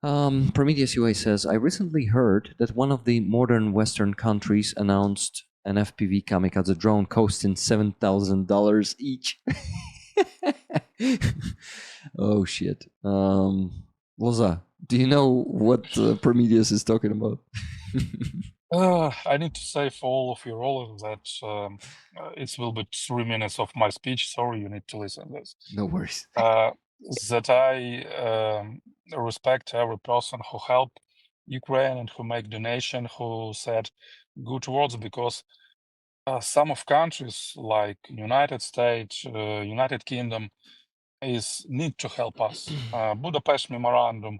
Prometheus UA says, I recently heard that one of the modern Western countries announced an FPV kamikaze drone costing $7,000 each. Oh shit. Loza, do you know what Prometheus is talking about? I need to say for all of you all that it will be 3 minutes of my speech. Sorry, you need to listen to this. No worries. That I respect every person who helped Ukraine and who make donation, who said good words, because some of countries like United States, United Kingdom need to help us. Budapest Memorandum,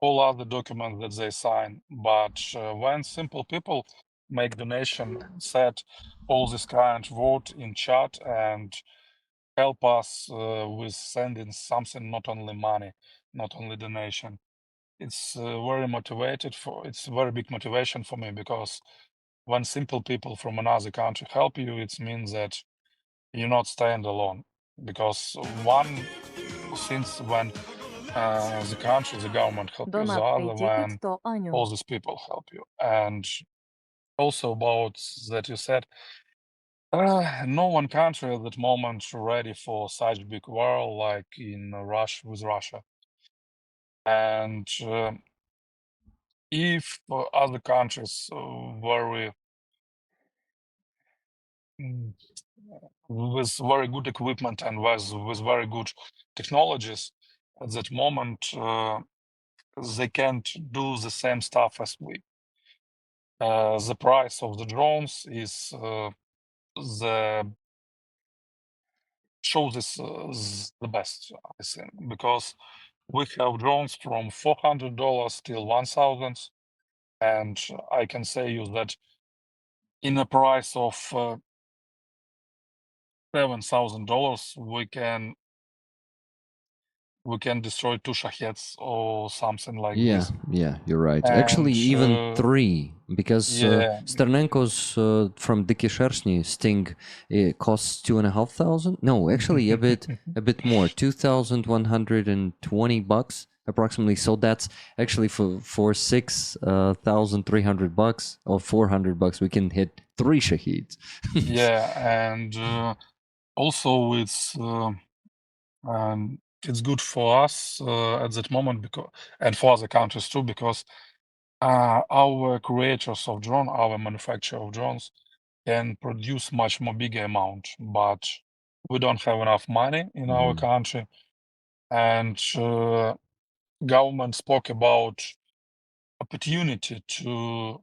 all other documents that they sign. But when simple people make donation, set all this kind vote in chat and help us with sending something, not only money, not only donation. It's it's very big motivation for me, because when simple people from another country help you, it means that you're not staying alone. Because since when the country, the government help you, the other when all these people help you. And also about that you said, no one country at that moment ready for such big war like in Russia with Russia. And if other countries very mm, with very good equipment and with very good technologies at that moment, they can't do the same stuff as we. The price of the drones is the show this the best, I think, because we have drones from $400 till 1,000, and I can say you that in a price of $7,000 we can destroy 2 Shaheds or something like this. Yeah, you're right. And Actually, even 3, because yeah, Sternenko's from Dicky Shersny Sting costs 2,500. No, actually a bit more, $2,120 approximately. So that's actually for $6,300 or $400, we can hit 3 Shaheeds. yeah, and also it's good for us at that moment, because and for other countries too, because our creators of drone, our manufacturer of drones, can produce much more bigger amount, but we don't have enough money in our country. And government spoke about opportunity to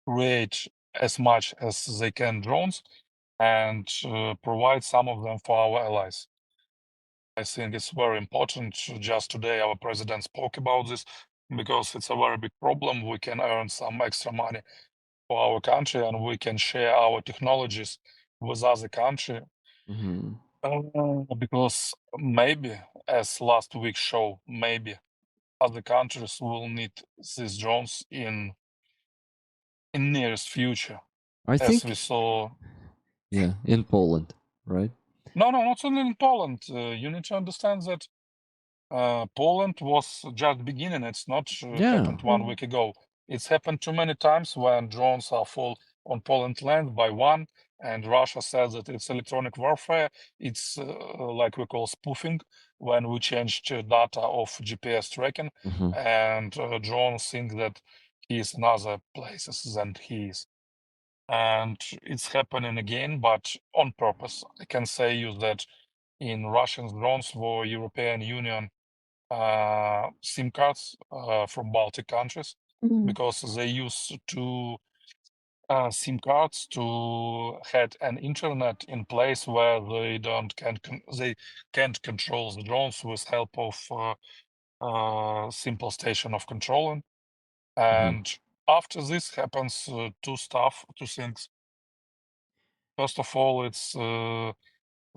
create as much as they can drones and provide some of them for our allies. I think it's very important. Just today, our president spoke about this, because it's a very big problem. We can earn some extra money for our country, and we can share our technologies with other country. Because maybe, as last week show, maybe other countries will need these drones in nearest future, I as think, we saw. yeah, in Poland, right? No, not only in Poland. You need to understand that Poland was just beginning. It's not happened 1 week ago. It's happened too many times when drones are fall on Poland land by one, and Russia says that it's electronic warfare. It's like we call spoofing, when we changed data of GPS tracking, and drones think that he is in other places than he is. And it's happening again, but on purpose. I can say you that in Russian drones for European Union SIM cards from Baltic countries, because they use two SIM cards to had an internet in place where they they can't control the drones with help of simple station of controlling. And after this happens, two things. First of all, it's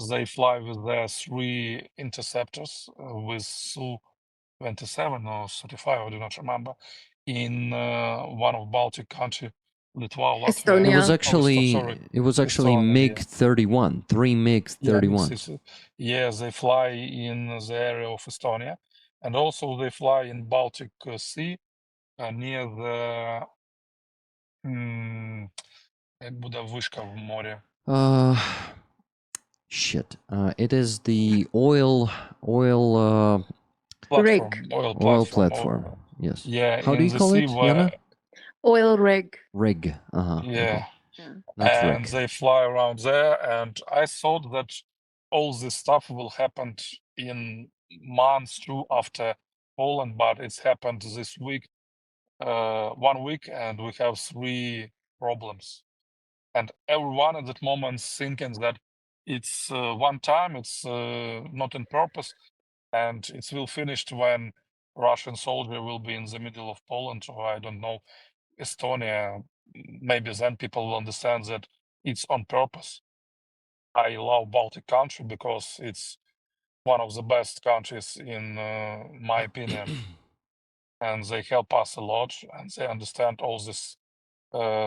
they fly with their 3 interceptors with Su-27 or 35, I do not remember, in one of Baltic country, Litva, Latvia. It was Estonia. actually Estonia, yeah. MiG-31, 3 Yeah, MiG-31s. yeah, they fly in the area of Estonia, And also they fly in Baltic Sea near the як буде вишка в морі? Shit. It is the oil Platform, Rig. oil platform. Yes. Yeah, How do in you the call sea it, where, Yana? Oil rig. Rig. yeah, Okay. Yeah. Not and rig. they fly around there. And I thought that all this stuff will happen in months too after Poland, but it's happened this week, 1 week, and we have 3 problems. And everyone at that moment thinking that it's one time, it's not on purpose, and it will finish when Russian soldier will be in the middle of Poland, or I don't know, Estonia. Maybe then people will understand that it's on purpose. I love Baltic country because it's one of the best countries in my opinion, and they help us a lot, and they understand all this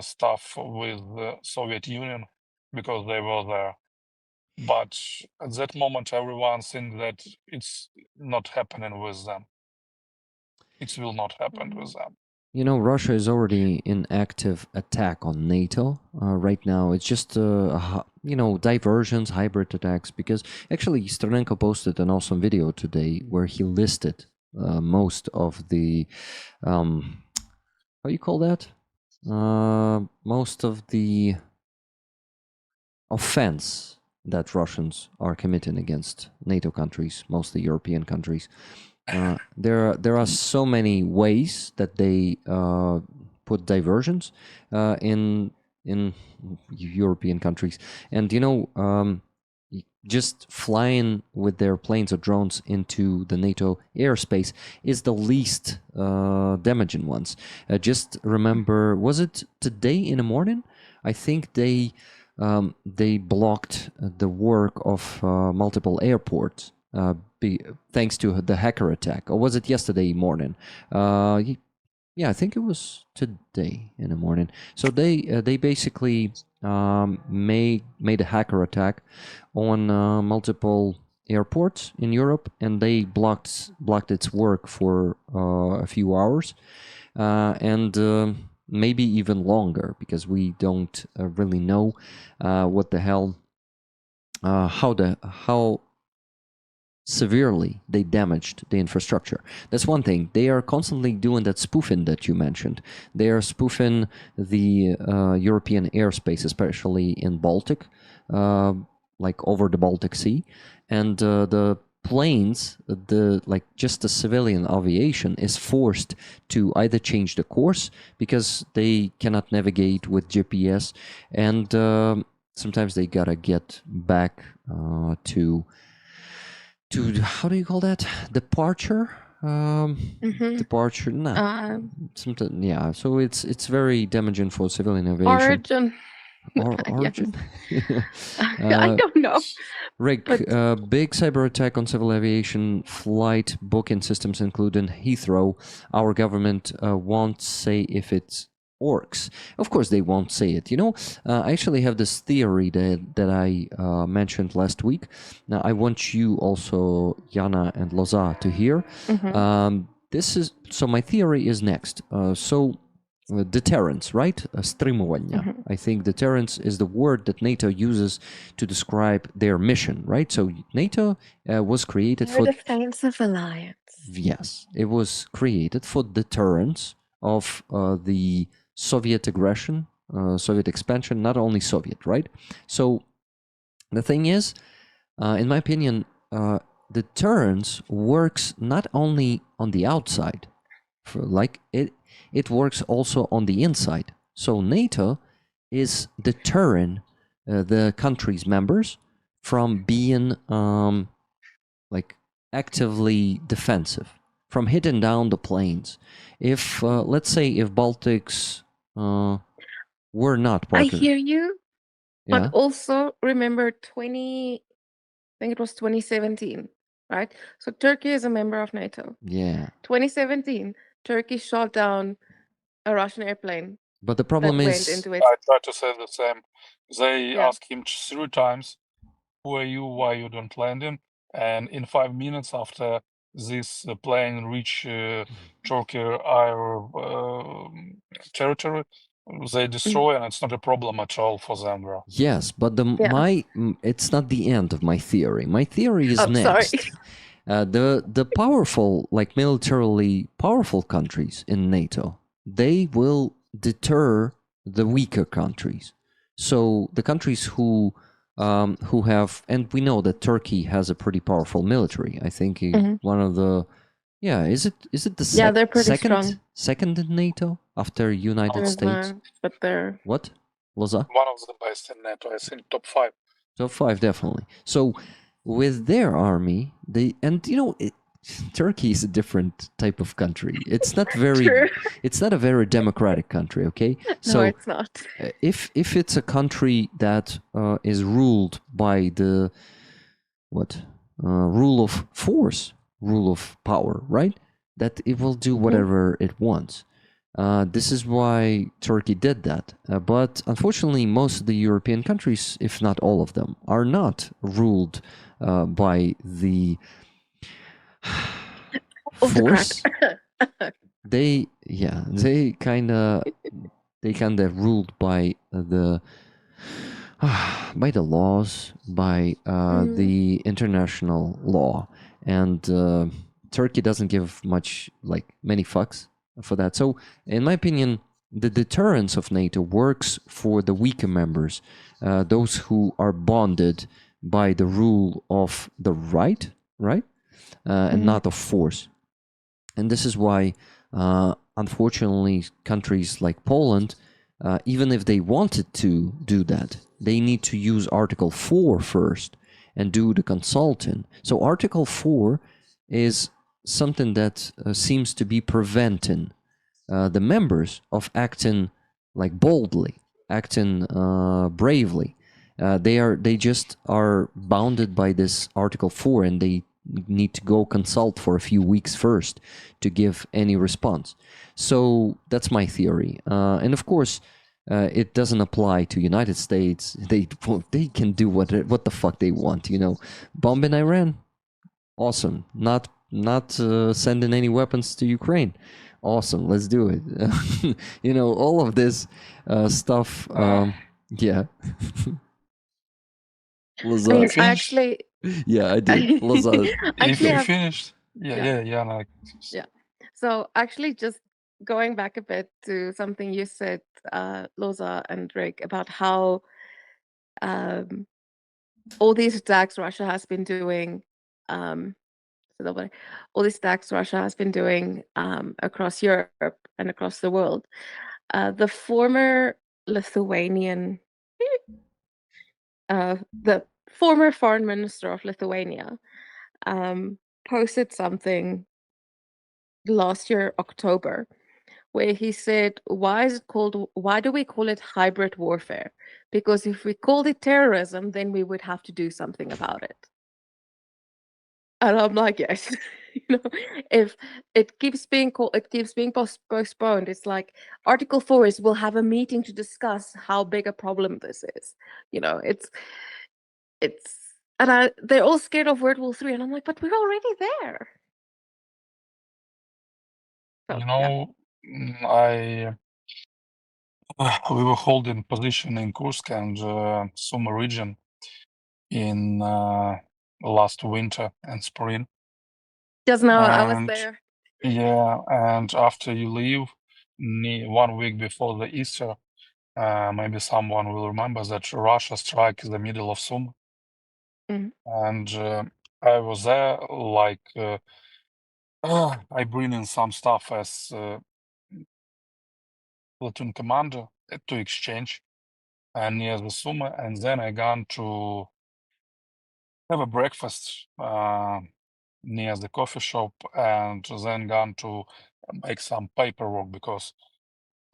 stuff with the Soviet Union because they were there. But at that moment, everyone thinks that it's not happening with them. It will not happen with them. You know, Russia is already in active attack on NATO right now. It's just, diversions, hybrid attacks, because actually Sternenko posted an awesome video today where he listed most of the, how you call that? Most of the offense that Russians are committing against NATO countries, mostly European countries. There are so many ways that they put diversions in European countries, and just flying with their planes or drones into the NATO airspace is the least damaging ones. Just remember, was it today in the morning? I think they blocked the work of multiple airports. Thanks to the hacker attack, or was it yesterday morning? Yeah, I think it was today in the morning. So they basically made a hacker attack on multiple airports in Europe, and they blocked its work for a few hours, and maybe even longer, because we don't really know what the hell, how severely they damaged the infrastructure. That's one thing. They are constantly doing that spoofing that you mentioned. They are spoofing the European airspace, especially in Baltic, like over the Baltic Sea, and the planes, just the civilian aviation is forced to either change the course because they cannot navigate with GPS, and sometimes they gotta get back to how do you call that, departure? Departure, something, yeah. So it's very damaging for civilian aviation. Origin. I don't know. Rick, big cyber attack on civil aviation flight booking systems, including Heathrow. Our government won't say if it's orcs. Of course they won't say it. I actually have this theory that I mentioned last week. Now I want you also, Yana and Loza, to hear. My theory is next. Deterrence, right? Стримування. I think deterrence is the word that NATO uses to describe their mission, right? So NATO was created for defensive alliance. Yes, it was created for deterrence of the Soviet aggression, Soviet expansion, not only Soviet, right? So the thing is, in my opinion, deterrence works not only on the outside, it works also on the inside. So NATO is deterring the country's members from being actively defensive, from hitting down the planes. If let's say if Baltics were not part I of, hear you, yeah, but also remember I think it was 2017, right? So Turkey is a member of NATO. yeah. 2017, Turkey shot down a Russian airplane. But the problem that is, went into its... I try to say the same. They asked him 3 times, who are you, why you don't land him? And in 5 minutes after this plane reach Turkey air territory, they destroy, and it's not a problem at all for them, bro. Yes, but it's not the end of my theory. My theory is Oh, sorry. next. The powerful, like militarily powerful countries in NATO, they will deter the weaker countries. So the countries who have, and we know that Turkey has a pretty powerful military. I think one of the, is it the they're pretty strong. second in NATO after United States? But they're what? Loza? One of the best in NATO, I think top 5. Top 5, definitely. So with their army, Turkey is a different type of country. It's not very True. It's not a very democratic country, okay? No, it's not. If it's a country that is ruled by the rule of force, rule of power, right? That it will do whatever it wants. This is why Turkey did that. But unfortunately, most of the European countries, if not all of them, are not ruled by the force. They kind of ruled by the laws, by the international law, and Turkey doesn't give many fucks for that. So, in my opinion, the deterrence of NATO works for the weaker members, those who are bonded by the rule of the right, and not of force. And this is why, unfortunately, countries like Poland, even if they wanted to do that, they need to use Article 4 first and do the consulting. So Article 4 is something that seems to be preventing the members of acting boldly, acting bravely. They just are bounded by this Article 4, and they need to go consult for a few weeks first to give any response. So that's my theory. And of course, it doesn't apply to United States. They can do what the fuck they want, bombing Iran, awesome. Not sending any weapons to Ukraine, awesome. Let's do it. All of this stuff. Yeah. Actually, yeah, I did. If you finished, yeah. So actually, just going back a bit to something you said, Loza and Rick, about how all these attacks Russia has been doing, all these attacks Russia has been doing across Europe and across the world. The former Lithuanian, the former foreign minister of Lithuania, posted something last year, October, where he said, why do we call it hybrid warfare? Because if we called it terrorism, then we would have to do something about it. And I'm like, yes, if it keeps being postponed, it's like Article 4 is we'll have a meeting to discuss how big a problem this is. And they're all scared of World War III, and I'm like, but we're already there. So, we were holding position in Kursk and Sumy region in last winter and spring. Just now, I was there. Yeah, and after you leave, 1 week before the Easter, maybe someone will remember that Russia struck in the middle of Sumy. And I was there, I bring in some stuff as platoon commander to exchange near the Sumy, and then I gone to have a breakfast near the coffee shop, and then gone to make some paperwork, because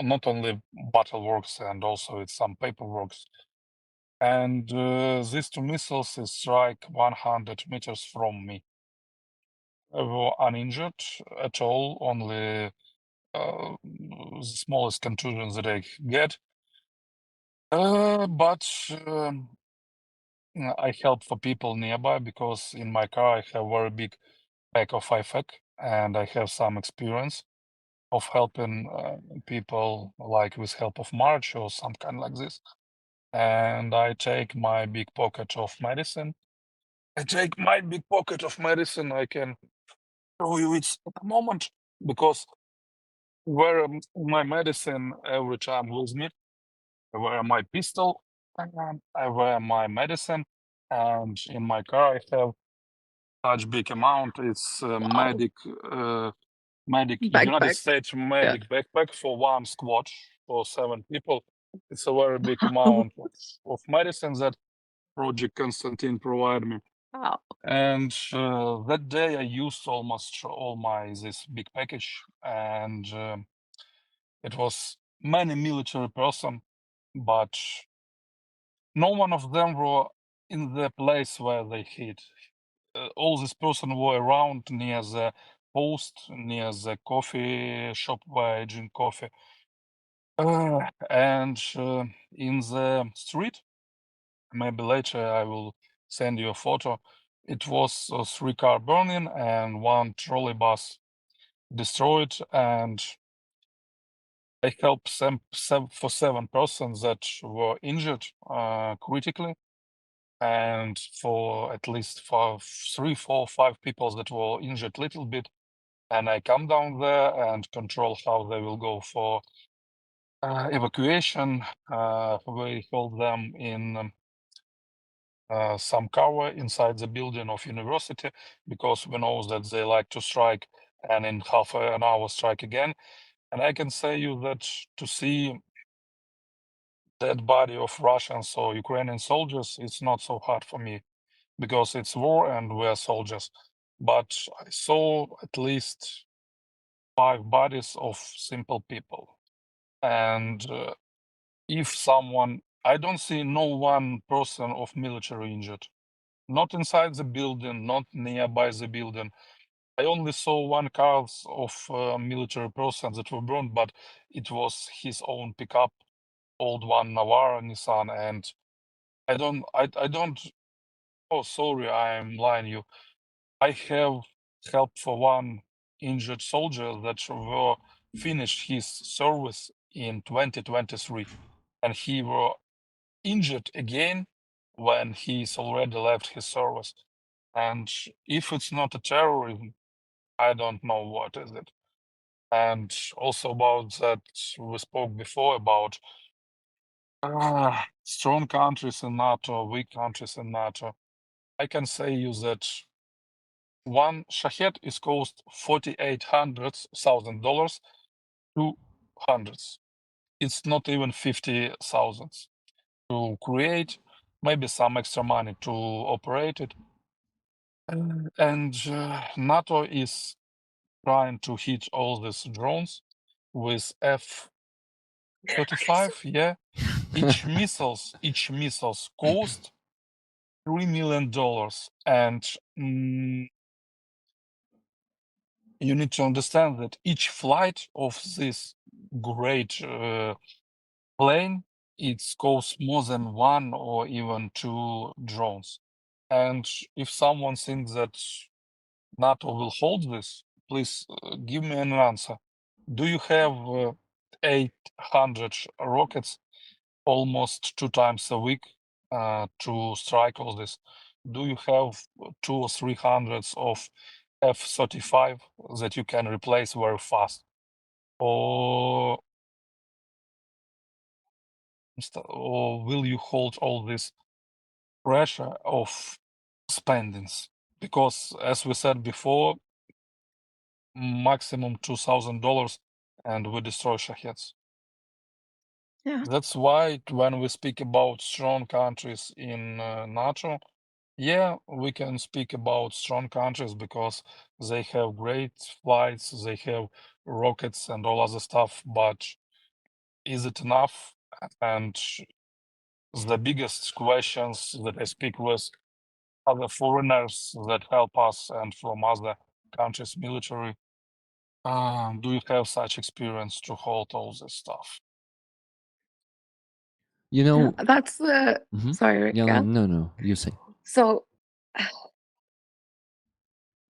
not only battle works and also it's some paperwork. And these 2 missiles strike 100 meters from me. I were uninjured at all, only the smallest contusion that I get. But I help for people nearby, because in my car I have very big back of IFAC, and I have some experience of helping people like with help of March or some kind like this. And I take my big pocket of medicine. I can show you it at the moment because where my medicine every time with me, I wear my pistol, and I wear my medicine, and in my car I have such big amount. It's Wow. United Backpack. States Yeah. medic backpack for one squad for 7 people. It's a very big amount of medicines that Project Constantine provided me. Wow. And that day I used almost all my this big package, and it was many military person, but no one of them were in the place where they hid. All these person were around near the post, near the coffee shop where I drink coffee. And in the street, maybe later I will send you a photo. It was 3 car burning and 1 trolley bus destroyed, and I helped for 7 persons that were injured critically, and for at least for 3, 4, 5 people that were injured little bit. And I come down there and control how they will go for evacuation. We hold them in some cover inside the building of university because we know that they like to strike and in half an hour strike again. And I can say you that to see dead body of Russians or Ukrainian soldiers, it's not so hard for me because it's war and we're soldiers. But I saw at least 5 bodies of simple people. And if someone, I don't see no one person of military injured, not inside the building, not nearby the building. I only saw 1 car of military person that were burned, but it was his own pickup, old one Navara Nissan, and I don't. Oh, sorry, I'm lying you. I have help for 1 injured soldier that were finished his service in 2023, and he were injured again when he's already left his service. And if it's not a terrorism, I don't know what is it. And also about that, we spoke before about strong countries in NATO, weak countries in NATO. I can say you that 1 Shahed is cost $4,800,000 to hundreds. It's not even 50,000 to create, maybe some extra money to operate it. And NATO is trying to hit all these drones with F-35. Yeah, each missiles cost $3 million, and you need to understand that each flight of this great plane, it costs more than 1 or even 2 drones. And if someone thinks that NATO will hold this, please give me an answer. Do you have 800 rockets almost 2 times a week to strike all this? Do you have 2 or 300 of F-35 that you can replace very fast? Or will you hold all this pressure of spendings? Because as we said before, maximum $2,000 and we destroy Shaheds. Yeah. That's why when we speak about strong countries in NATO, yeah, we can speak about strong countries because they have great flights, they have rockets and all other stuff, but is it enough? And the biggest questions that I speak with other foreigners that help us and from other countries' military, do you have such experience to hold all this stuff? You know, that's the sorry, Rick. yeah, no, you say. So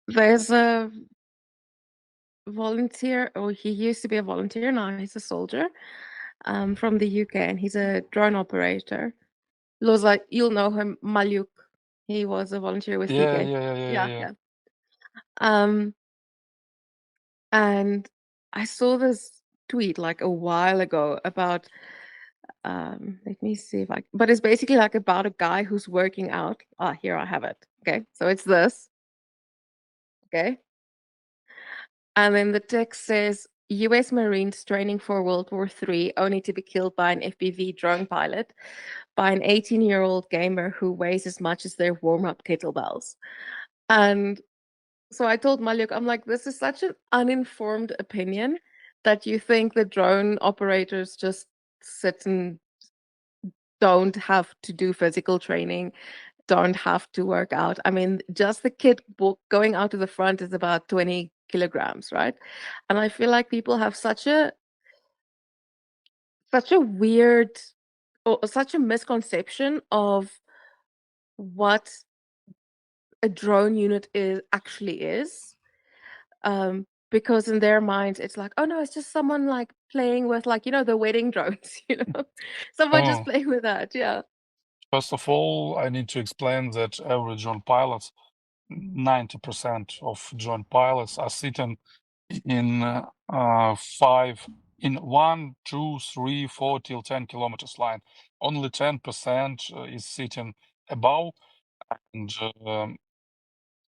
There's a volunteer, or he used to be a volunteer, now he's a soldier, from the UK, and he's a drone operator. Loza, you'll know him, Maluk. He was a volunteer with UK. Yeah. And I saw this tweet like a while ago about let me see if but it's basically like about a guy who's working out. Here I have it. Okay, so it's this. Okay. And then the text says US Marines training for World War III only to be killed by an FPV drone pilot by an 18-year-old gamer who weighs as much as their warm-up kettlebells. And so I told Maluk, I'm like, this is such an uninformed opinion that you think the drone operators just sit and don't have to do physical training, don't have to work out. I mean, just the kid going out to the front is about 20 kilograms, right? And I feel like people have such a weird, or such a misconception of what a drone unit actually is. Because in their minds it's like, oh no, it's just someone like playing with, like, the wedding drones, someone just playing with that. Yeah. First of all, I need to explain that every drone pilots, 90% of drone pilots are sitting in 1, 2, 3, 4 till 10 kilometers line. Only 10% is sitting above, and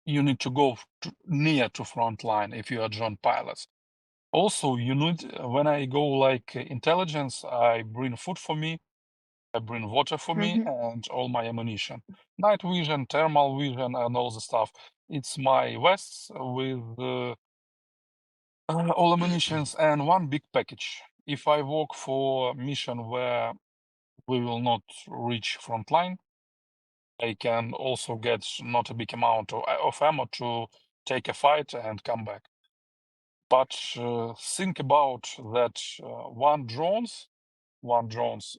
you need to go near to front line if you are drone pilots. Also, you need, when I go like intelligence, I bring food for me, I bring water for me, and all my ammunition. Night vision, thermal vision, and all the stuff. It's my vests with all ammunitions and one big package. If I work for mission where we will not reach front line, I can also get not a big amount of ammo to take a fight and come back. But think about that one drones,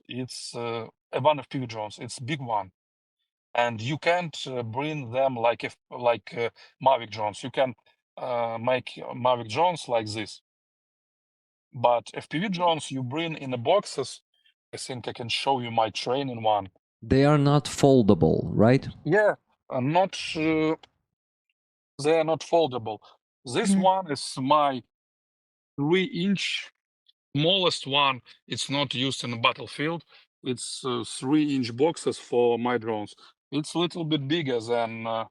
it's one FPV drones, it's big one. And you can't bring them like Mavic drones. You can make Mavic drones like this. But FPV drones you bring in the boxes. I think I can show you my training one. They are not foldable, right? Yeah, not they are not foldable. This one is my 3-inch smallest one. It's not used in the battlefield. It's 3-inch boxes for my drones. It's a little bit bigger than a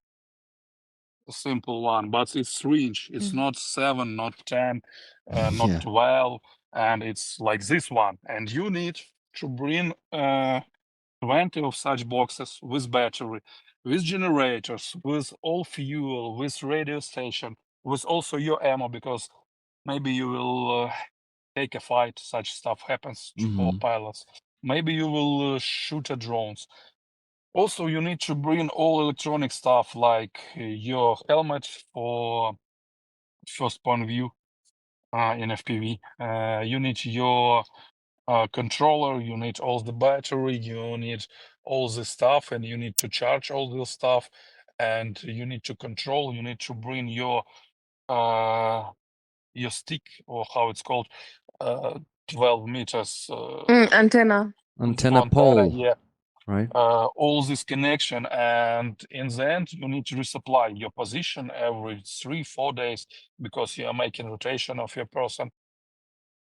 simple one, but it's 3-inch. It's not 7, not 10, not 12, and it's like this one. And you need to bring 20 of such boxes with battery, with generators, with all fuel, with radio station, with also your ammo, because maybe you will take a fight, such stuff happens for pilots. Maybe you will shoot at drones. Also, you need to bring all electronic stuff like your helmet for first point of view in FPV. You need your controller, you need all the battery, you need all the stuff, and you need to charge all the stuff, and you need to control, you need to bring your stick, or how it's called, 12 meters Antenna pole, yeah, right? all this connection, and in the end you need to resupply your position every 3-4 days, because you are making rotation of your person,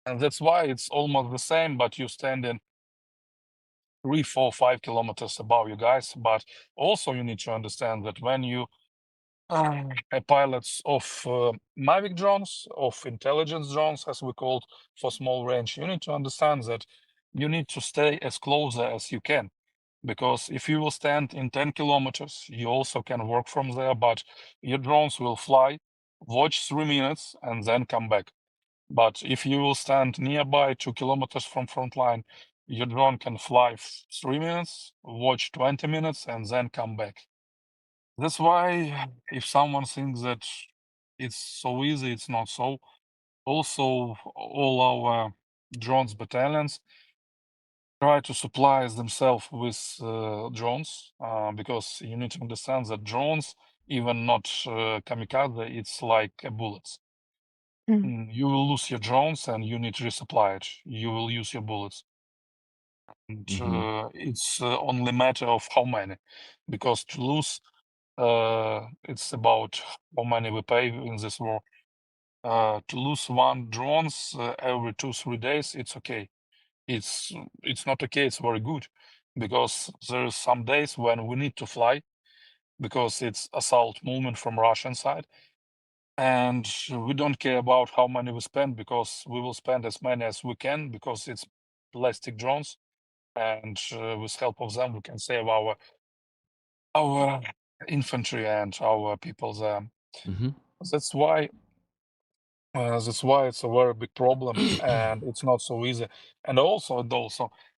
and that's why it's almost the same, but you stand in 3, 4, 5 kilometers above you guys. But also you need to understand that when you are pilots of Mavic drones, of intelligence drones, as we call it, for small range, you need to understand that you need to stay as closer as you can. Because if you will stand in 10 kilometers, you also can work from there, but your drones will fly, watch 3 minutes, and then come back. But if you will stand nearby 2 kilometers from front line, your drone can fly 3 minutes, watch 20 minutes, and then come back. That's why if someone thinks that it's so easy, it's not so. Also, all our drones battalions try to supply themselves with drones, because you need to understand that drones even not kamikaze, it's like bullets. You will lose your drones and you need to resupply it. You will use your bullets. And it's only matter of how many, because to lose, it's about how many we pay in this war. To lose one drones every 2-3 days, it's okay. It's not okay, it's very good, because there are some days when we need to fly, because it's assault movement from Russian side. And we don't care about how many we spend, because we will spend as many as we can, because it's plastic drones. And with help of them, we can save our infantry and our people there. That's why it's a very big problem, and it's not so easy. And also,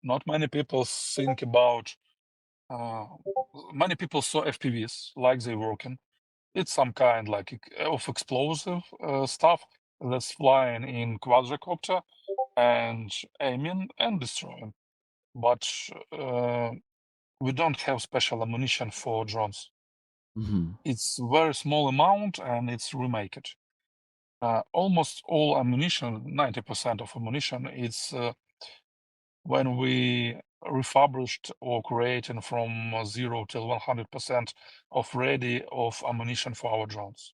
not many people think about. Many people saw FPVs like they're working. It's some kind like of explosive stuff that's flying in quadricopter and aiming and destroying. But we don't have special ammunition for drones. It's very small amount and it's remake it. Almost all ammunition, 90% of ammunition, it's when we refurbished or creating from 0 till 100% of ready of ammunition for our drones.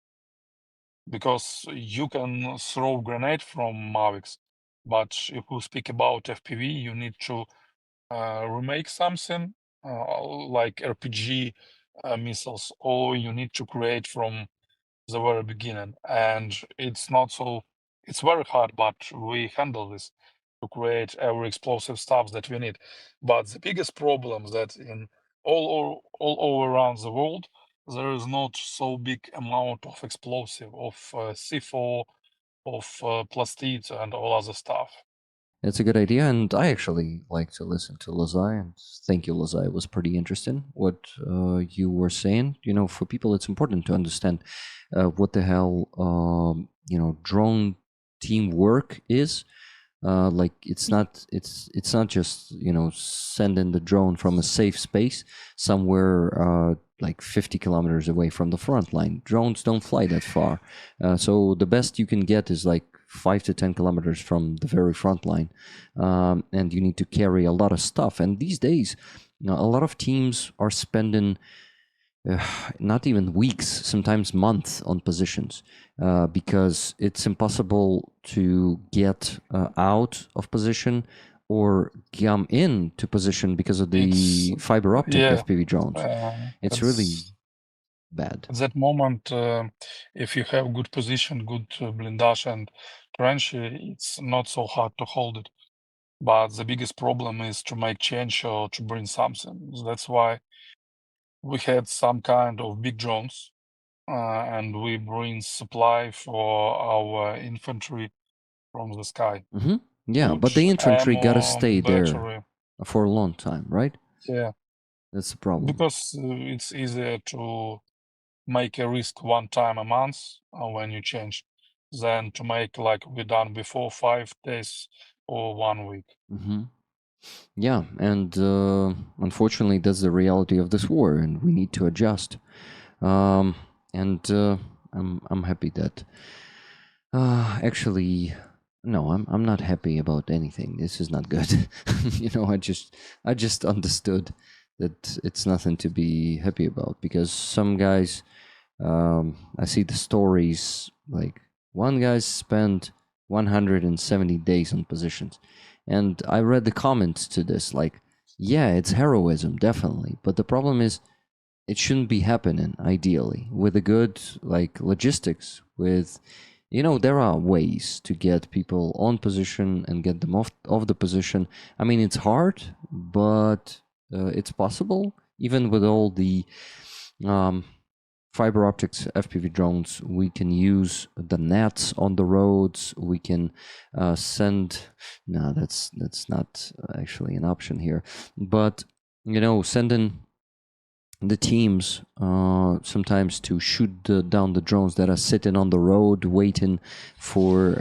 Because you can throw grenade from Mavics, but if we speak about FPV, you need to remake something like RPG missiles, or you need to create from the very beginning. And it's very hard, but we handle this to create every explosive stuff that we need. But the biggest problem that in all over around the world, there is not so big amount of explosive, of C4, of plastid and all other stuff. It's a good idea, and I actually like to listen to Lazai, and thank you, Lazai. It was pretty interesting what you were saying. For people, it's important to understand what the hell, drone teamwork is. Like it's not just sending the drone from a safe space somewhere like 50 kilometers away from the front line. Drones don't fly that far, so the best you can get is like 5 to 10 kilometers from the very front line, and you need to carry a lot of stuff. And these days, a lot of teams are spending not even weeks, sometimes months on positions, because it's impossible to get out of position or come into position because of the fiber optic FPV drones. It's really bad. At that moment, if you have good position, good blindage and trench, it's not so hard to hold it. But the biggest problem is to make change or to bring something. That's why we had some kind of big drones, and we bring supply for our infantry from the sky. Yeah, but the infantry gotta stay there for a long time, right? Yeah, that's the problem. Because it's easier to make a risk one time a month when you change than to make like we done before 5 days or 1 week. Yeah, and unfortunately, that's the reality of this war, and we need to adjust. I'm happy that. Actually, no, I'm not happy about anything. This is not good. I just understood that it's nothing to be happy about, because some guys, I see the stories, like one guy spent 170 days on positions. And I read the comments to this, like, yeah, it's heroism, definitely. But the problem is, it shouldn't be happening, ideally, with a good, like, logistics, with, there are ways to get people on position and get them off the position. I mean, it's hard, but it's possible, even with all the fiber optics FPV drones. We can use the nets on the roads. We can send. No, that's not actually an option here. But sending the teams sometimes to shoot down the drones that are sitting on the road waiting for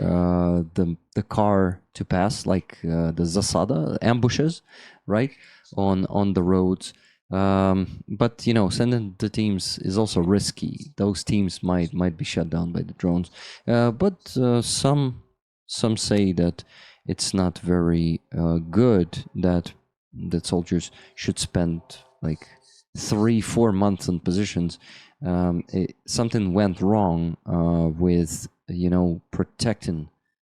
the car to pass, like the zasada ambushes, right, on the roads. But sending the teams is also risky. Those teams might be shut down by the drones. But some say that it's not very good that soldiers should spend like 3-4 months in positions. Something went wrong with protecting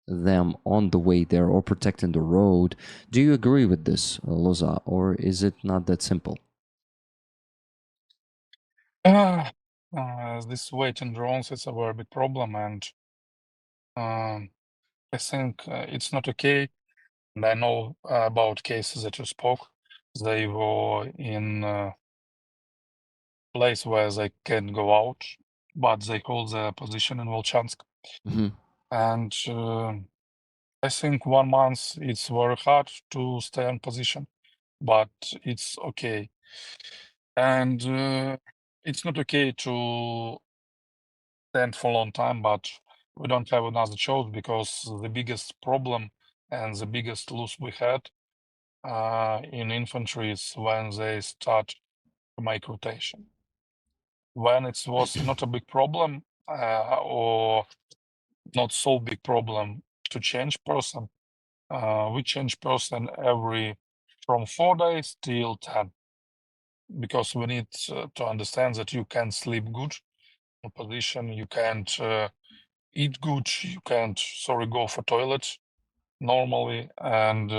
them on the way there or protecting the road. Do you agree with this, Loza, or is it not that simple? This waiting drones is a very big problem, and I think it's not okay. And I know about cases that you spoke. They were in a place where they can go out, but they hold their position in Volchansk. Mm-hmm. And I think 1 month it's very hard to stay in position, but it's okay. And it's not okay to stand for a long time, but we don't have another choice because the biggest problem and the biggest loss we had in infantry is when they start to make rotation. When it was not a big problem or not so big problem to change person, we change person from 4 days till 10, because we need to understand that you can sleep good in position, you can't eat good, you can't, go for toilet normally, and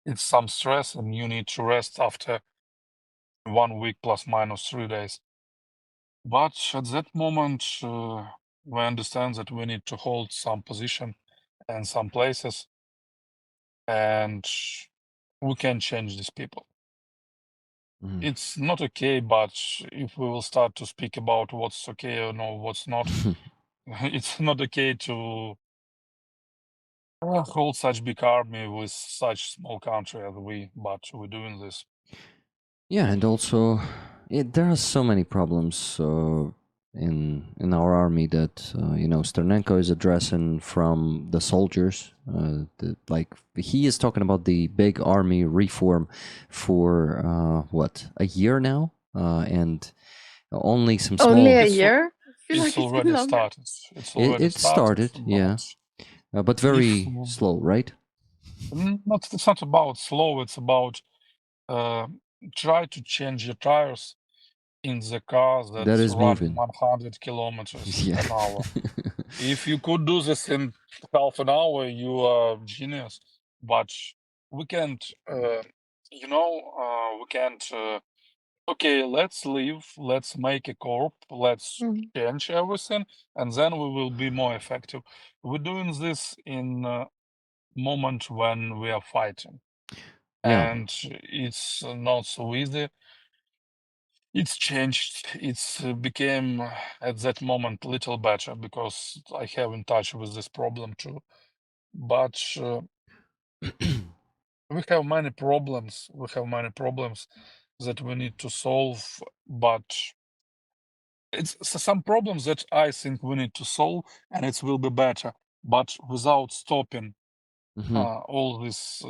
it's some stress, and you need to rest after 1 week plus minus 3 days. But at that moment, we understand that we need to hold some position and some places, and we can change these people. Mm. It's not okay, but if we will start to speak about what's okay or no, what's not, it's not okay to hold such big army with such small country as we, but we're doing this. Yeah, and also there are so many problems in our army that Sternenko is addressing from the soldiers. Like he is talking about the big army reform for what, a year now, and only some small. Only a year? I feel like It's already started. It started, yeah, but very slow, right? It's not about slow. It's about try to change your tires in the car That that's is running moving. 100 kilometers Yeah. an hour. If you could do this in half an hour, you are genius. But we can't, we can't. Okay, let's leave. Let's make a corp. Let's change everything, and then we will be more effective. We're doing this in a moment when we are fighting, Yeah. and it's not so easy. It's changed. It's became at that moment little better because I have in touch with this problem too. But we have many problems. We have many problems that we need to solve. But it's some problems that I think we need to solve, and it will be better. But without stopping all this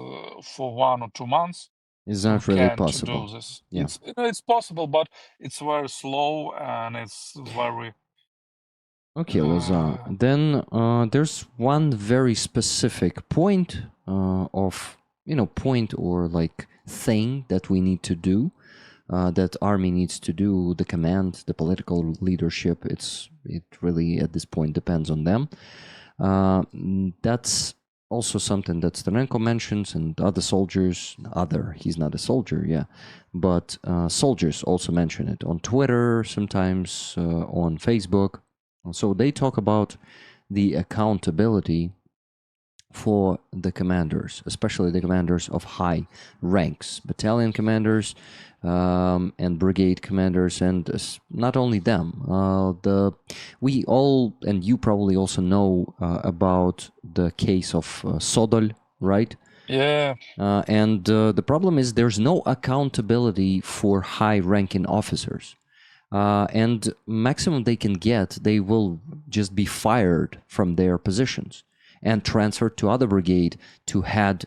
for 1 or 2 months, it's not really can't possible. do this. Yeah. It's possible, but it's very slow and it's very. Okay, Loza. Then there's one very specific point point or like thing that we need to do, that army needs to do, the command, the political leadership. It really at this point depends on them. That's also something that Starenko mentions, and other soldiers. He's not a soldier, yeah, but soldiers also mention it on Twitter, sometimes on Facebook. So they talk about the accountability for the commanders, especially the commanders of high ranks, battalion commanders and brigade commanders, and not only them. We all, and you probably also know about the case of Sodol, right? Yeah. And the problem is there's no accountability for high-ranking officers. And maximum they can get, they will just be fired from their positions. and transferred to other brigade to head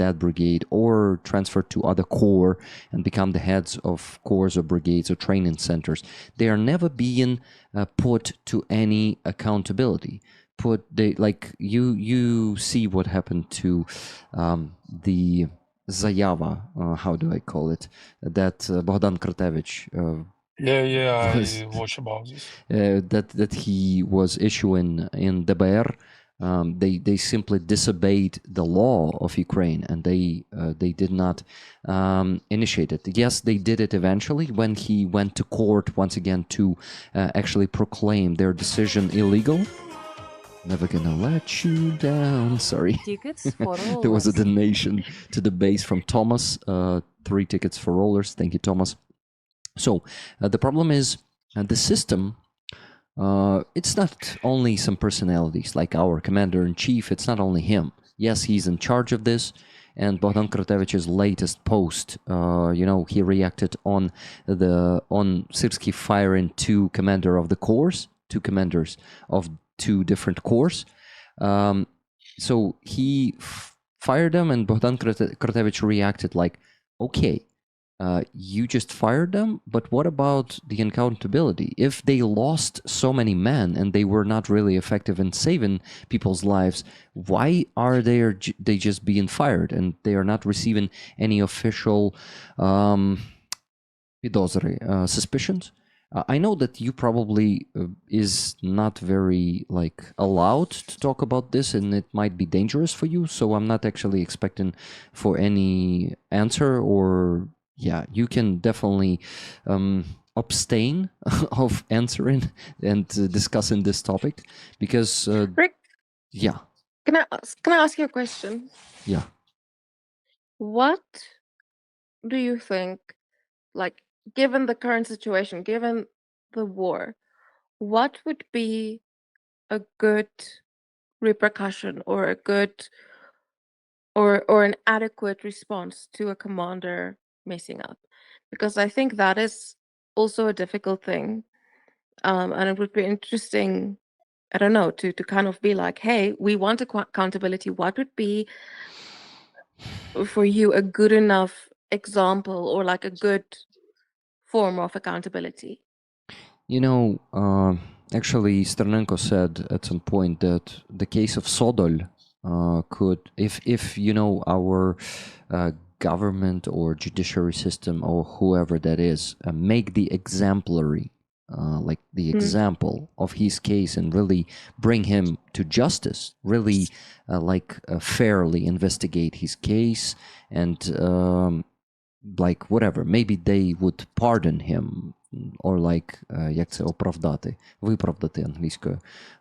that brigade, or transferred to other corps and become the heads of corps or brigades or training centers. They are never being put to any accountability. You see what happened to the Zayava, how do I call it, that Bogdan Krotevich I watch about this. that he was issuing in DBR. They simply disobeyed the law of Ukraine, and they did not initiate it. Yes, they did it eventually when he went to court once again to actually proclaim their decision illegal. Never gonna let you down. Sorry. Tickets for rollers. There was a donation to the base from Thomas. 3 tickets for rollers. Thank you, Thomas. So the problem is the system. It's not only some personalities like our commander-in-chief. It's not only him. Yes, he's in charge of this. And Bogdan Krotevich's latest post, he reacted on Syrski firing two commanders of 2 different corps. So he fired them, and Bogdan Krotevich reacted like, okay, you just fired them, but what about the accountability? If they lost so many men and they were not really effective in saving people's lives, why are they just being fired and they are not receiving any official suspicions? I know that you probably is not very allowed to talk about this, and it might be dangerous for you, so I'm not actually expecting for any answer, or you can definitely abstain of answering and discussing this topic, because Rick, yeah. Can I ask you a question? Yeah. What do you think, given the current situation, given the war, what would be a good repercussion or a good or an adequate response to a commander messing up? Because I think that is also a difficult thing. And it would be interesting, I don't know, to kind of be like, hey, we want accountability. What would be for you a good enough example or a good form of accountability? Actually, Sternenko said at some point that the case of Sodol could, if our government or judiciary system or whoever that is, make the exemplary, example of his case and really bring him to justice, really fairly investigate his case, and whatever, maybe they would pardon him, or як це оправдати, виправдати англійською.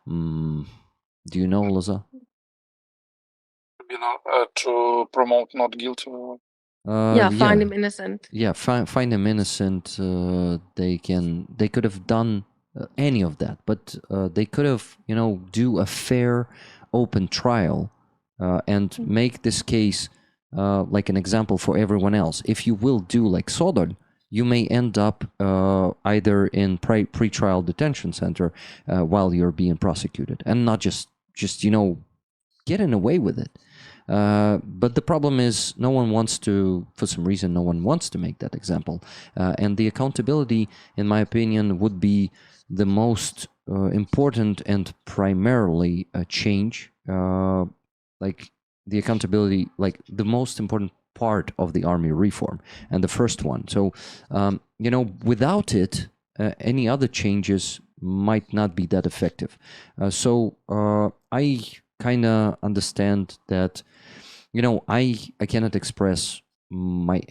Do you know, Loza? To promote not guilty. Find him innocent. Yeah, find him innocent. They could have done any of that, but they could have, do a fair, open trial and make this case like an example for everyone else. If you will do like Sodor, you may end up either in pre-trial detention center while you're being prosecuted, and not just getting away with it. But the problem is, for some reason, no one wants to make that example. And the accountability, in my opinion, would be the most important and primarily a change. The accountability, the most important part of the army reform, and the first one. So, without it, any other changes might not be that effective. So I kind of understand that, I cannot express my,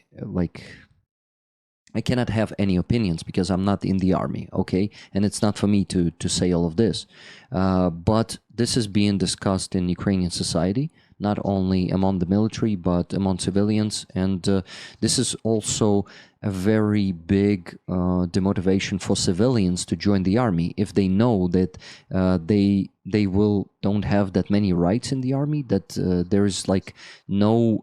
I cannot have any opinions because I'm not in the army, okay? And it's not for me to say all of this. But this is being discussed in Ukrainian society, not only among the military, but among civilians. And this is also a very big demotivation for civilians to join the army if they know that they don't have that many rights in the army, that there is no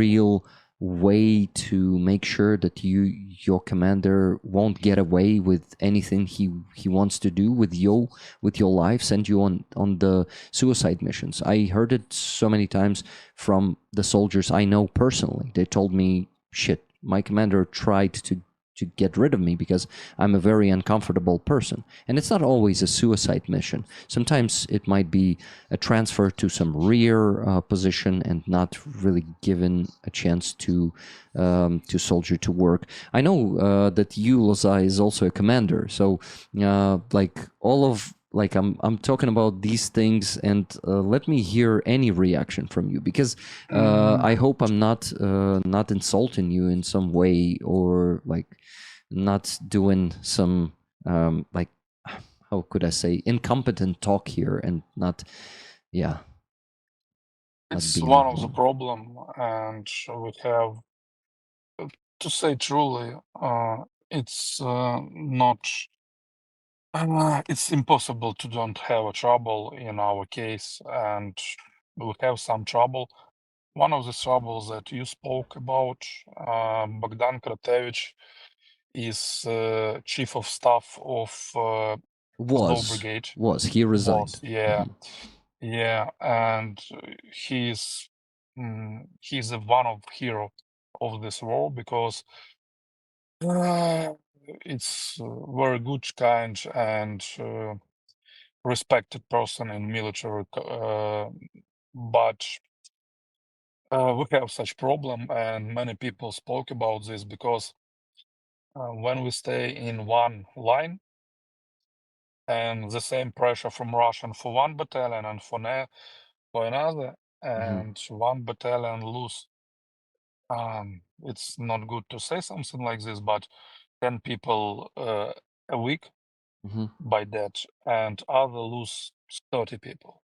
real way to make sure that your commander won't get away with anything he wants to do with your life, send you on the suicide missions. I heard it so many times from the soldiers I know personally. They told me, shit, my commander tried to get rid of me because I'm a very uncomfortable person. And it's not always a suicide mission. Sometimes it might be a transfer to some rear position and not really given a chance to soldier to work. I know that you, Loza, is also a commander. So like all of like I'm talking about these things, and let me hear any reaction from you, because I hope I'm not insulting you in some way, or like not doing some like, how could I say, incompetent talk here, and not, yeah. It's one of the problem, and we have to say truly, it's not. It's impossible to don't have a trouble in our case, and we have some trouble. One of the troubles that you spoke about, Bogdan Kratevich is chief of staff of Azov Brigade. He resigned. Yeah, yeah, and he's one of hero of this war, because it's very good kind and respected person in military, but we have such problem, and many people spoke about this, because when we stay in one line and the same pressure from Russian for one battalion and for another, and one battalion lose, it's not good to say something like this, but 10 people a week by that, and other lose 30 people.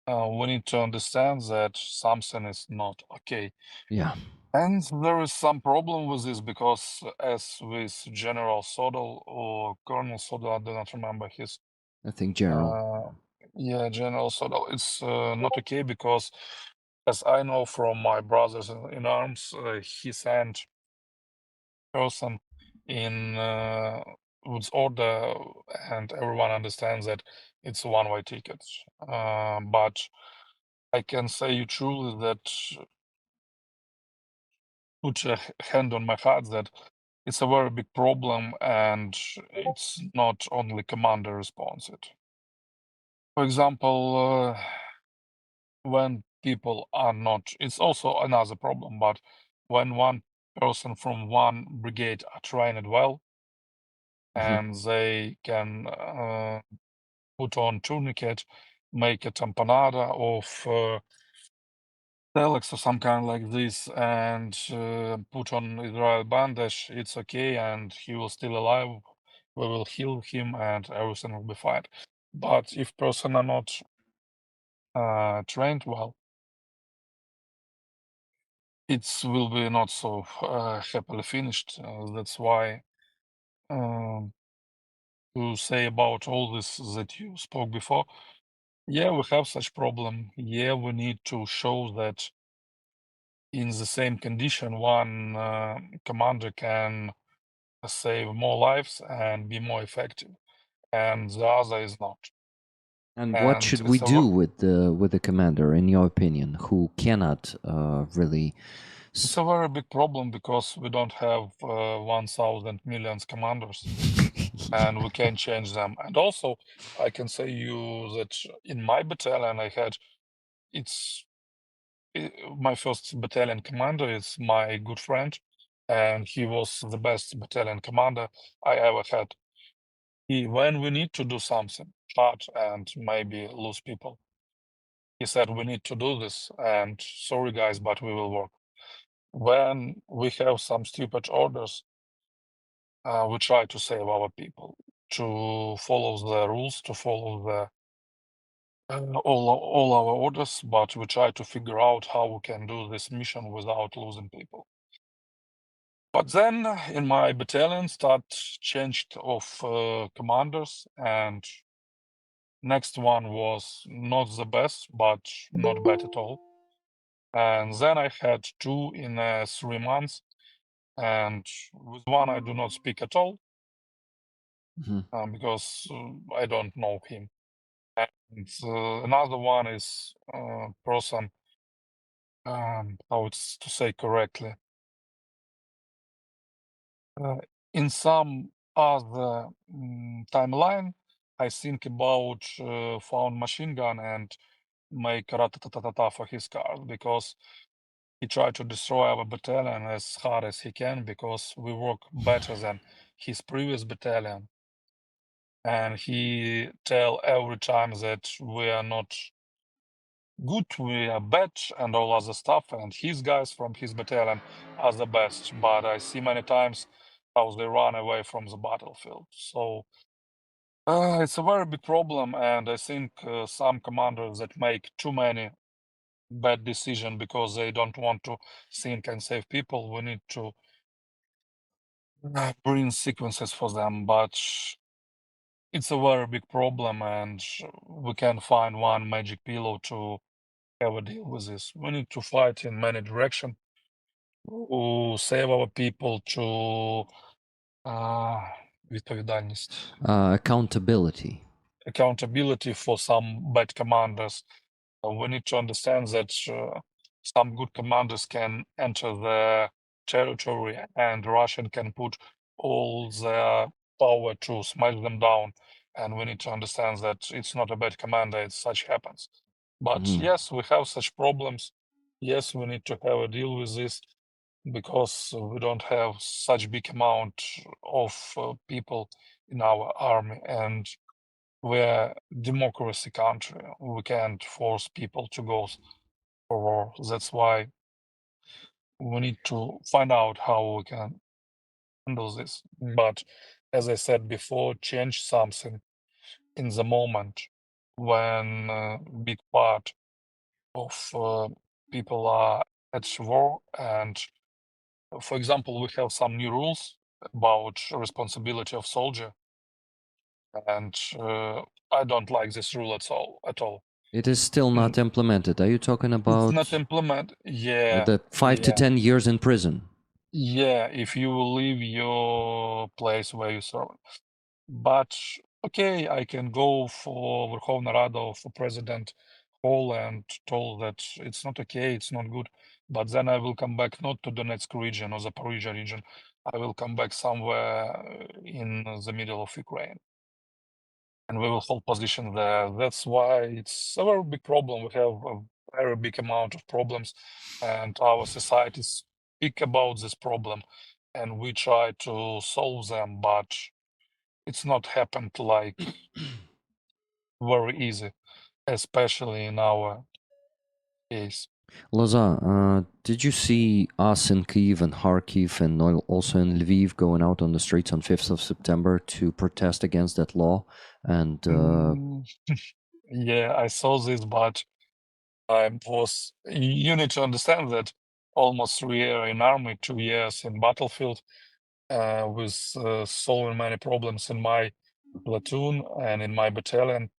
We need to understand that something is not okay. Yeah. And there is some problem with this, because as with General Sodal or Colonel Sodal, I do not remember his. I think General. Yeah, General Sodal. It's not okay, because as I know from my brothers in arms, he sent person in with order, and everyone understands that it's a one-way ticket. But I can say you truly that, put a hand on my heart, that it's a very big problem, and it's not only commander response it. For example, when people are not, it's also another problem, but when one person from one brigade are trained well, and they can put on tourniquet, make a tamponada of telex or some kind like this, and put on Israel bandage, it's okay, and he will still alive. We will heal him, and everything will be fine. But if person are not trained well, it will be not so happily finished. That's why to say about all this that you spoke before, yeah, we have such problem. Yeah, we need to show that in the same condition, one commander can save more lives and be more effective, and the other is not. And what should we do with the commander, in your opinion, who cannot really? It's a very big problem, because we don't have 1,000 millions commanders, and we can change them. And also, I can say you that in my battalion, I had my first battalion commander is my good friend, and he was the best battalion commander I ever had. When we need to do something hard and maybe lose people, he said, we need to do this, and sorry guys, but we will work. When we have some stupid orders, we try to save our people, to follow the rules, to follow the all our orders, but we try to figure out how we can do this mission without losing people. But then in my battalion changed of commanders, and next one was not the best, but not bad at all. And then I had 2 in 3 months. And with one, I do not speak at all because I don't know him. And another one is person, how it's to say correctly. In some other timeline, I think about found machine gun and make rat-ta-ta-ta-ta for his cars because he tried to destroy our battalion as hard as he can because we work better than his previous battalion. And he tell every time that we are not good, we are bad, and all other stuff, and his guys from his battalion are the best. But I see many times how they run away from the battlefield. So it's a very big problem, and I think some commanders that make too many bad decisions because they don't want to think and save people, we need to bring sequences for them. But it's a very big problem, and we can't find one magic pillow to have a deal with this. We need to fight in many directions to save our people, to відповідальність. Accountability for some bad commanders. We need to understand that some good commanders can enter the territory and Russian can put all their power to smash them down. And we need to understand that it's not a bad commander, it's such happens. But yes, we have such problems. Yes, we need to have a deal with this because we don't have such big amount of people in our army, and we're a democracy country. We can't force people to go for war. That's why we need to find out how we can handle this. But as I said before, change something in the moment when a big part of people are at war. And for example, we have some new rules about responsibility of soldier, and I don't like this rule at all. It is still not implemented. Are you talking about? It's not implemented. Yeah. The 5 to 10 years in prison. Yeah, if you leave your place where you serve. But okay, I can go for Верховна Rada or for President Hall and told that it's not okay, it's not good. But then I will come back not to Donetsk region or Zaporizhia region. I will come back somewhere in the middle of Ukraine. And we will hold position there. That's why it's a very big problem. We have a very big amount of problems, and our societies speak about this problem, and we try to solve them, but it's not happened like very easy, especially in our case. Loza, did you see us in Kyiv and Kharkiv and also in Lviv going out on the streets on 5th of September to protest against that law? And yeah, I saw this, but you need to understand that almost 3 years in army, 2 years in battlefield, with solving many problems in my platoon and in my battalion.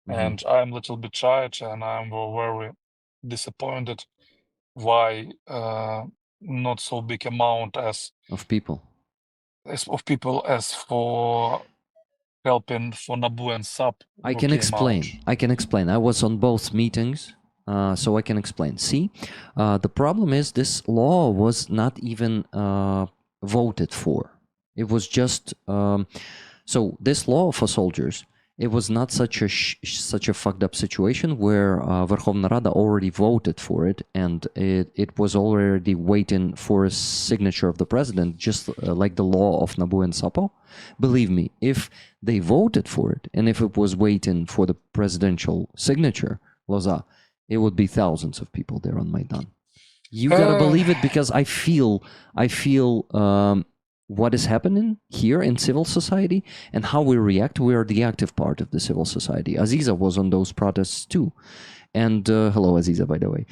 And I'm a little bit tired, and I'm very disappointed why not so big amount as people as for helping for Nabu and SAP. I can explain. I was on both meetings, so I can explain. See, the problem is this law was not even voted for. It was just so this law for soldiers. It was not such a fucked up situation where Verkhovna Rada already voted for it, and it was already waiting for a signature of the president, just like the law of Nabu and Sapo. Believe me, if they voted for it, and if it was waiting for the presidential signature, Loza, it would be thousands of people there on Maidan. You gotta believe it, because I feel what is happening here in civil society and how we react. We are the active part of the civil society. Aziza was on those protests too. And hello, Aziza, by the way.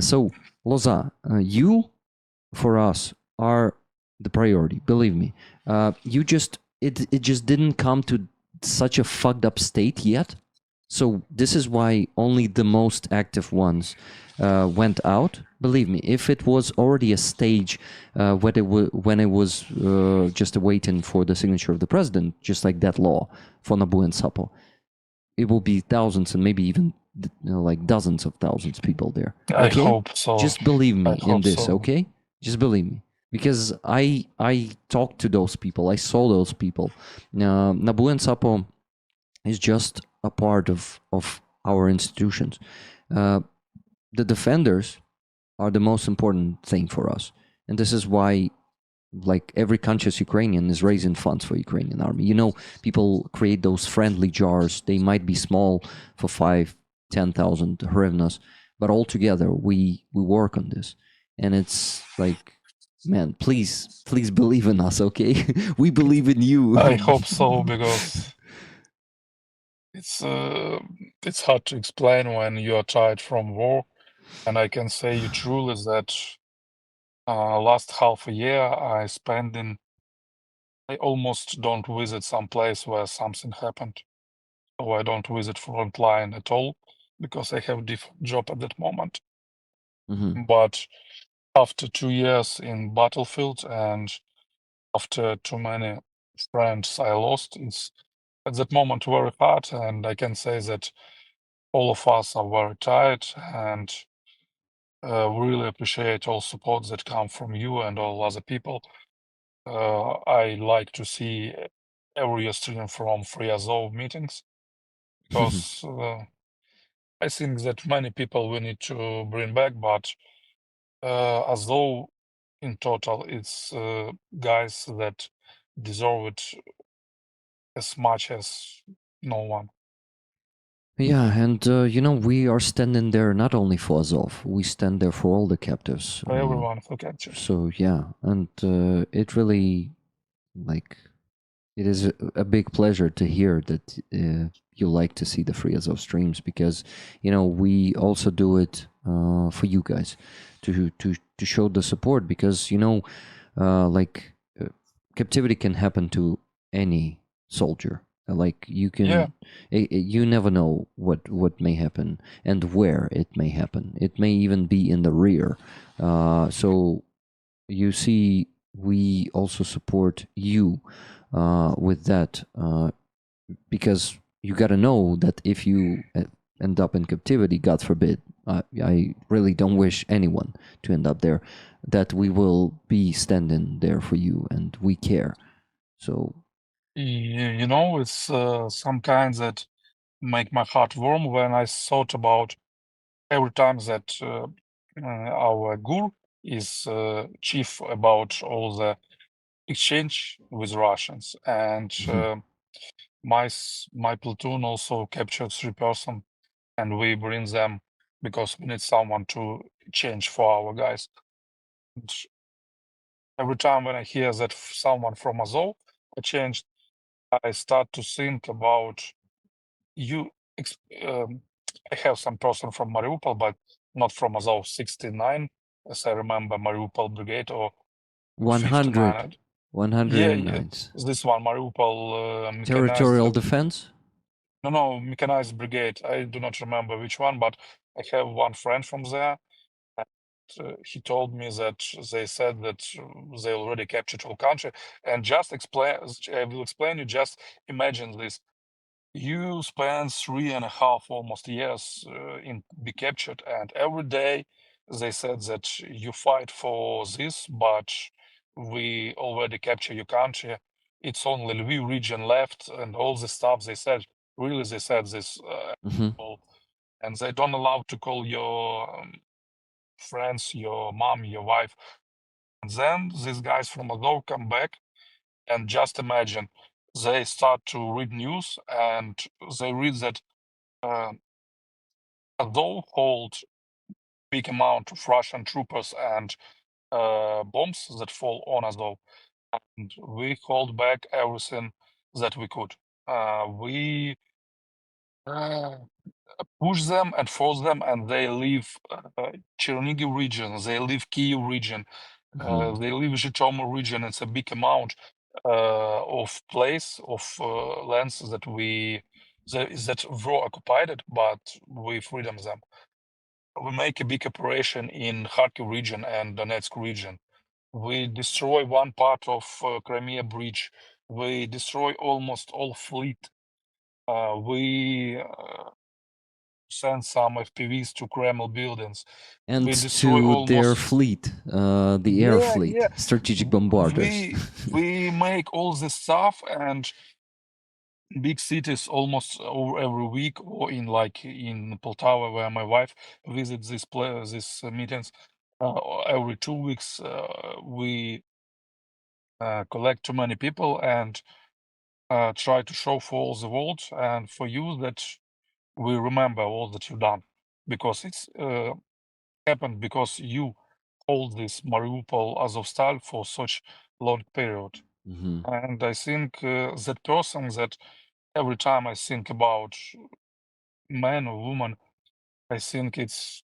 So, Loza, you, for us, are the priority. Believe me. It just didn't come to such a fucked up state yet. So this is why only the most active ones went out. Believe me, if it was already a stage when it was just waiting for the signature of the president, just like that law for Nabu and Sapo, it will be thousands and maybe even like dozens of thousands of people there. I Okay? hope so. Just believe me I in hope this, so. okay? Just believe me. Because I talked to those people, I saw those people. Nabu and Sapo is just a part of our institutions. The defenders are the most important thing for us, and this is why, like, every conscious Ukrainian is raising funds for Ukrainian army. You know, people create those friendly jars. They might be small for 5,000-10,000 hryvnias, but all together we work on this, and it's like, man, please believe in us, okay? We believe in you. I hope so, because it's hard to explain when you are tired from war, and I can say you truly that last half a year I almost don't visit some place where something happened, or I don't visit front line at all because I have different job at that moment. But after 2 years in battlefield and after too many friends I lost, it's at that moment very hard, and I can say that all of us are very tired, and really appreciate all support that come from you and all other people. I like to see every stream from Free Azov meetings, because I think that many people we need to bring back, but Azov in total, it's guys that deserve it as much as no one. Yeah, and you know, we are standing there not only for Azov, we stand there for all the captives. For everyone who captured. So yeah, and it really, like, it is a big pleasure to hear that you like to see the Free Azov streams, because, you know, we also do it for you guys to show the support, because, you know, like, captivity can happen to any soldier. Like, you can, Yeah. You never know what may happen and where it may happen. It may even be in the rear. So you see, we also support you with that, because you got to know that if you end up in captivity, God forbid, I really don't wish anyone to end up there, that we will be standing there for you and we care. So you know, it's some kinds that make my heart warm when I thought about every time that our Gur is chief about all the exchange with Russians, and my platoon also captured 3 person, and we bring them because we need someone to change for our guys. And every time when I hear that someone from Azov changed, I start to think about you. I have some person from Mariupol, but not from Azov 69, as I remember, Mariupol Brigade or 100, 59. Yeah, this one, Mariupol mechanized. Territorial defense? No, mechanized brigade. I do not remember which one, but I have one friend from there. And he told me that they said that they already captured whole country. And just explain, I will explain you. Just imagine this: you spend 3.5 almost years in be captured, and every day they said that you fight for this, but we already capture your country. It's only Lviv region left, and all the stuff they said. Really, they said this, and they don't allow to call your friends, your mom, your wife. And then these guys from Azov come back, and just imagine, they start to read news, and they read that Azov hold big amount of Russian troopers and bombs that fall on Azov, and we hold back everything that we could. We push them and force them, and they leave Chernihiv region, they leave Kiev region, they leave Zhytomyr region. It's a big amount of place of lands that we that were occupied, but we freedom them. We make a big operation in Kharkiv region and Donetsk region. We destroy one part of Crimea bridge. We destroy almost all fleet. We send some FPVs to Kremlin buildings. And we destroy to their almost fleet, the air fleet, strategic bombarders. We make all this stuff, and big cities almost every week, or in Poltava, where my wife visits these meetings. Every 2 weeks, we collect too many people and try to show for all the world and for you that we remember all that you've done, because it's happened because you hold this Mariupol Azovstal for such long period. And I think that person that every time I think about man or woman, I think it's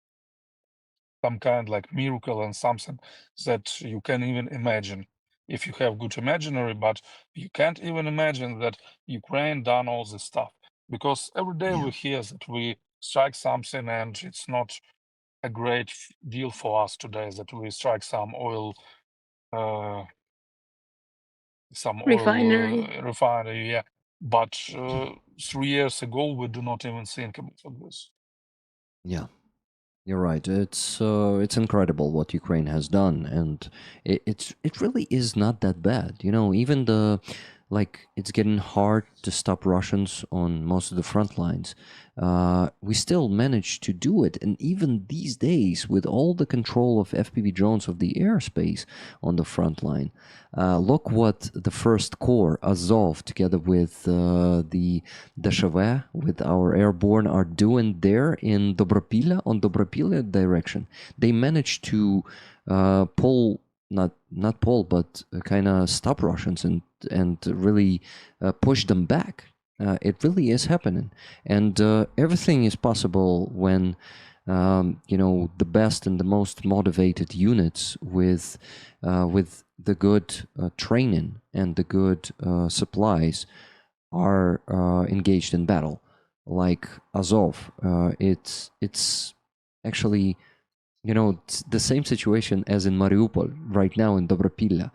some kind like miracle and something that you can even imagine if you have good imaginary, but you can't even imagine that Ukraine done all this stuff, because every day we hear that we strike something, and it's not a great deal for us today that we strike some oil refinery, yeah. But 3 years ago, we do not even think about this. Yeah, you're right. It's incredible what Ukraine has done, and it really is not that bad. You know, even it's getting hard to stop Russians on most of the front lines. We still manage to do it, and even these days, with all the control of FPV drones of the airspace on the front line, look what the First Corps, Azov, together with the DSHV, with our airborne, are doing there in Dobropilla, on Dobropilla direction. They managed to pull, not pull, but kind of stop Russians and really push them back. It really is happening, and everything is possible when the best and the most motivated units with the good training and the good supplies are engaged in battle. Like Azov, it's actually it's the same situation as in Mariupol right now in Dobropilla.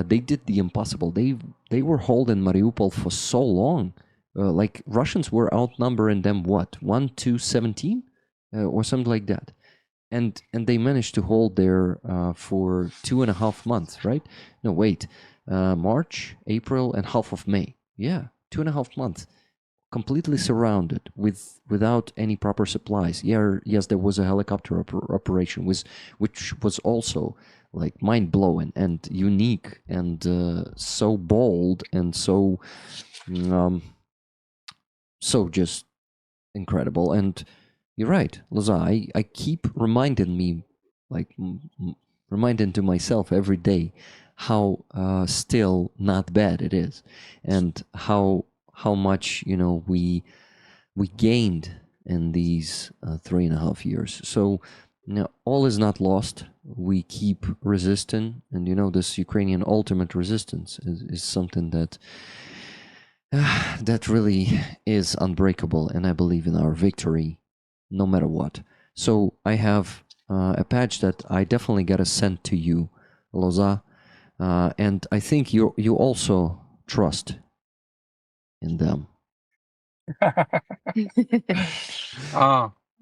They did the impossible. They were holding Mariupol for so long. Like Russians were outnumbering them, what, 1-17 or something like that, and they managed to hold there for 2.5 months, right? No, wait, March, April, and half of May. Yeah, 2.5 months, completely surrounded without any proper supplies. Yes, there was a helicopter operation, which was also like mind-blowing and unique and so bold and so just incredible. And you're right, Loza, I keep reminding me, like reminding to myself every day how still not bad it is, and how much we gained in these 3.5 years. So all is not lost. We keep resisting, and this Ukrainian ultimate resistance is something that that really is unbreakable, and I believe in our victory no matter what. So I have a patch that I definitely gotta send to you, Loza, and I think you also trust in them.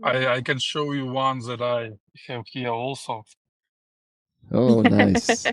I can show you one that I have here also. Oh, nice.